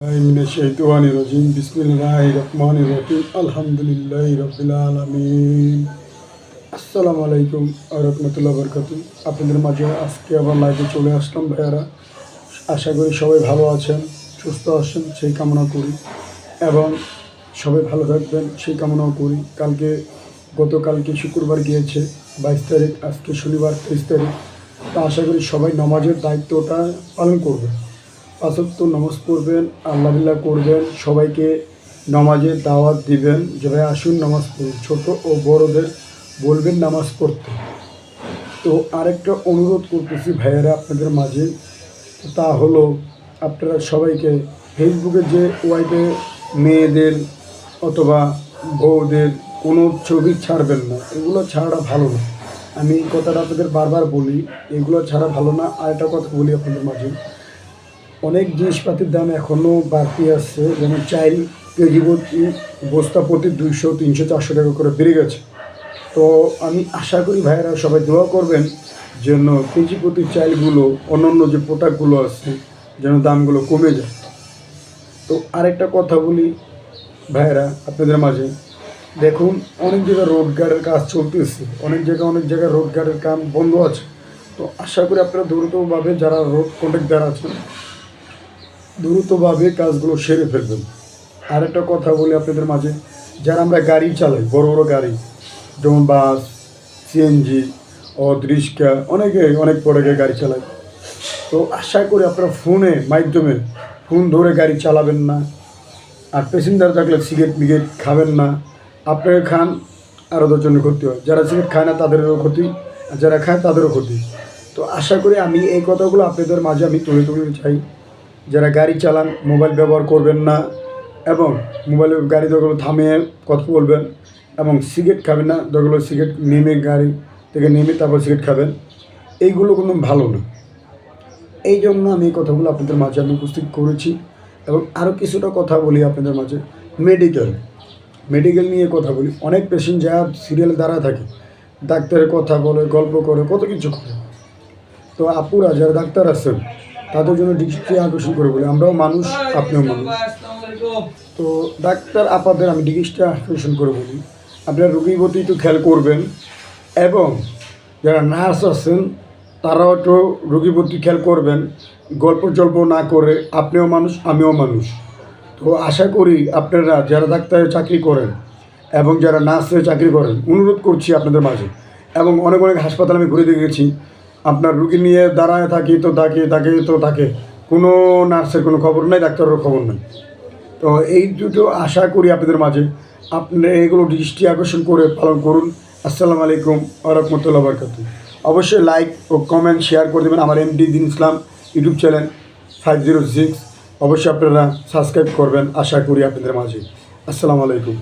মিনাশ-শাইতানির-রাজিম বিসমিল্লাহির-রহমানির-রহিম আলহামদুলিল্লাহি রাব্বিল আলামিন। আসসালামু আলাইকুম ওয়া রাহমাতুল্লাহি ওয়া বারাকাতুহু। আপনাদের মাঝে আজকে আবার লাইভে চলে আসলাম ভাইয়ারা। আশা করি সবাই ভালো আছেন, সুস্থ আছেন সেই কামনা করি এবং সবাই ভালো থাকবেন সেই কামনাও করি। গতকালকে শুক্রবার গিয়েছে 22 তারিখ, আজকে শনিবার 23 তারিখ। তো আশা করি সবাই নামাজের দায়িত্বটা পালন করবেন, 5 ওয়াক্ত নামাজ পড়বেন, আল্লাহ করবেন, সবাইকে নামাজের দাওয়াত দিবেন যে ভাই আসুন নামাজ পড়ুন, ছোটো ও বড়দের বলবেন নামাজ পড়তে। তো আরেকটা অনুরোধ করতেছি ভাইয়েরা আপনাদের মাঝে, তা হলো আপনারা সবাইকে ফেসবুকে যে ওয়াইফে মেয়েদের অথবা বউদের কোনো ছবি ছাড়বেন না, এগুলো ছাড়া ভালো না। আমি এই কথাটা আপনাদের বারবার বলি, এগুলো ছাড়া ভালো না। আর একটা কথা বলি আপনাদের মাঝে, অনেক জিনিসপাতির দাম এখনও বাড়তি আছে, যেমন চাল কেজি প্রতি বস্তা প্রতি 200, 300, 400 টাকা করে বেড়ে গেছে। তো আমি আশা করি ভাইয়েরা সবাই দোয়া করবেন যেন কেজি প্রতি চালগুলো, অন্যান্য যে প্রোডাক্টগুলো আছে যেন দামগুলো কমে যায়। তো আরেকটা কথা বলি ভাইয়েরা আপনাদের মাঝে, দেখুন অনেক জায়গায় রোডগার্ডের কাজ চলতেছে, অনেক জায়গায় রোডগার্ডের কাম বন্ধ আছে। তো আশা করি আপনারা দ্রুতভাবে যারা রোড কন্ট্রাক্টর আছেন দ্রুতভাবে কাজগুলো সেরে ফেলবেন। আর একটা কথা বলি আপনাদের মাঝে, যারা আমরা গাড়ি চালাই, বড় বড় গাড়ি যেমন বাস, সিএনজি ও রিক্সা, অনেক বড় গাড়ি চালায়। তো আশা করি আপনারা ফোনের মাধ্যমে ফোন ধরে গাড়ি চালাবেন না। আর প্যাসেঞ্জার থাকলে সিগারেট মিগারেট খাবেন না। আপনারা খান আরও 10 জনের ক্ষতি হয়, যারা সিগারেট খায় না তাদেরও ক্ষতি, আর যারা খায় তাদেরও ক্ষতি। তো আশা করি আমি এই কথাগুলো আপনাদের মাঝে আমি তুলে চাই। যারা গাড়ি চালান মোবাইল ব্যবহার করবেন না, এবং মোবাইলের গাড়ি দরকার থামিয়ে কথা বলবেন, এবং সিগারেট খাবেন না, দরকার সিগারেট গাড়ি থেকে নেমে তারপর সিগারেট খাবেন, এইগুলো কোনো ভালো না। এই জন্য আমি এই কথাগুলো আপনাদের মাঝে আমি উপস্থিত করেছি। এবং আরও কিছুটা কথা বলি আপনাদের মাঝে, মেডিকেল নিয়ে কথা বলি। অনেক পেশেন্ট যা সিরিয়ালে দাঁড়া থাকে, ডাক্তারের কথা বলে, গল্প করে, কত কিছু করে। তো আপুরা যারা ডাক্তার আছেন তাদের জন্য দৃষ্টি আকর্ষণ করে বলি, আমরাও মানুষ, আপনিও মানুষ। তো ডাক্তার আপাদের আমি দৃষ্টি আকর্ষণ করে বলি, আপনারা রোগীর প্রতি একটু খেয়াল করবেন, এবং যারা নার্স আছেন তারাও একটু রোগীর প্রতি খেয়াল করবেন, গল্প না করে। আপনিও মানুষ, আমিও মানুষ। তো আশা করি আপনারা যারা ডাক্তারের চাকরি করেন এবং যারা নার্সের চাকরি করেন, অনুরোধ করছি আপনাদের মাঝে। এবং অনেক হাসপাতাল আমি ঘুরে দেখেছি, আপনার রুগী নিয়ে দাঁড়ায় থাকে, কোনো নার্সের কোনো খবর নাই, ডাক্তারেরও খবর নাই। তো এই দুটো আশা করি আপনাদের মাঝে আপনারা এগুলো দৃষ্টি আকর্ষণ করে পালন করুন। আসসালামু আলাইকুম ওয়া রাহমাতুল্লাহি ওয়া বারাকাতুহু। অবশ্যই লাইক ও কমেন্ট শেয়ার করে দেবেন আমার এমডি দ্বীন ইসলাম ইউটিউব চ্যানেল 506। অবশ্যই আপনারা সাবস্ক্রাইব করবেন, আশা করি আপনাদের মাঝে। আসসালামু আলাইকুম।